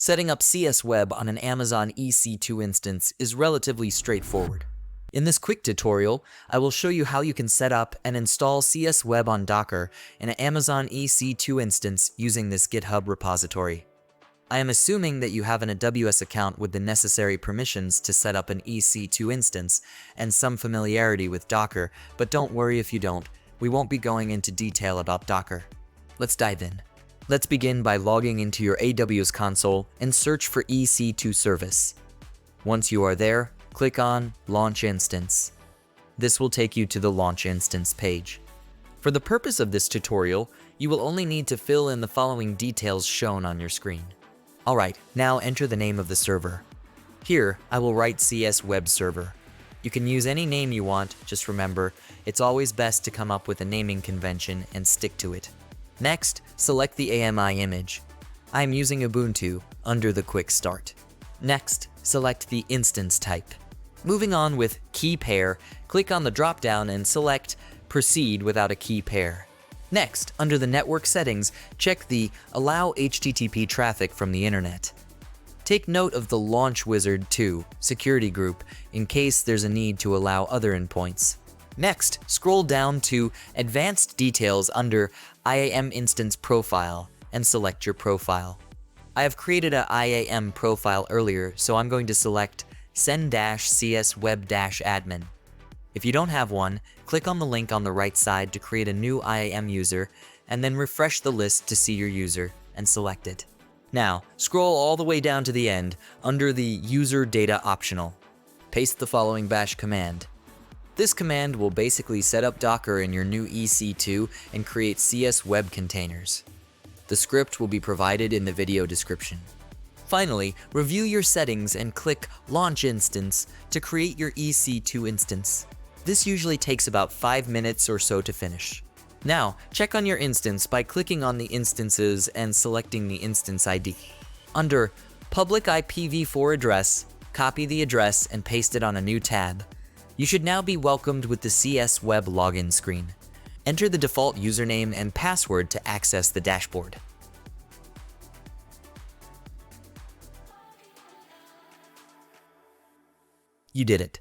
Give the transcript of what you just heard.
Setting up csweb on an Amazon EC2 instance is relatively straightforward. In this quick tutorial, I will show you how you can set up and install csweb on Docker in an Amazon EC2 instance using this GitHub repository. I am assuming that you have an AWS account with the necessary permissions to set up an EC2 instance and some familiarity with Docker, but don't worry if you don't. We won't be going into detail about Docker. Let's dive in. Let's begin by logging into your AWS console and search for EC2 service. Once you are there, click on Launch Instance. This will take you to the Launch Instance page. For the purpose of this tutorial, you will only need to fill in the following details shown on your screen. Alright, now enter the name of the server. Here, I will write csweb server. You can use any name you want, just remember, it's always best to come up with a naming convention and stick to it. Next, select the AMI image. I am using Ubuntu under the Quick Start. Next, select the instance type. Moving on with key pair, click on the drop-down and select Proceed without a key pair. Next, under the network settings, check the Allow HTTP traffic from the internet. Take note of the Launch Wizard 2 security group in case there's a need to allow other endpoints. Next, scroll down to Advanced Details under IAM Instance Profile and select your profile. I have created an IAM profile earlier, so I'm going to select send-csweb-admin. If you don't have one, click on the link on the right side to create a new IAM user and then refresh the list to see your user and select it. Now, scroll all the way down to the end under the User Data Optional. Paste the following bash command. This command will basically set up Docker in your new EC2 and create csweb containers. The script will be provided in the video description. Finally, review your settings and click Launch Instance to create your EC2 instance. This usually takes about 5 minutes or so to finish. Now, check on your instance by clicking on the instances and selecting the instance ID. Under Public IPv4 address, copy the address and paste it on a new tab. You should now be welcomed with the csweb login screen. Enter the default username and password to access the dashboard. You did it.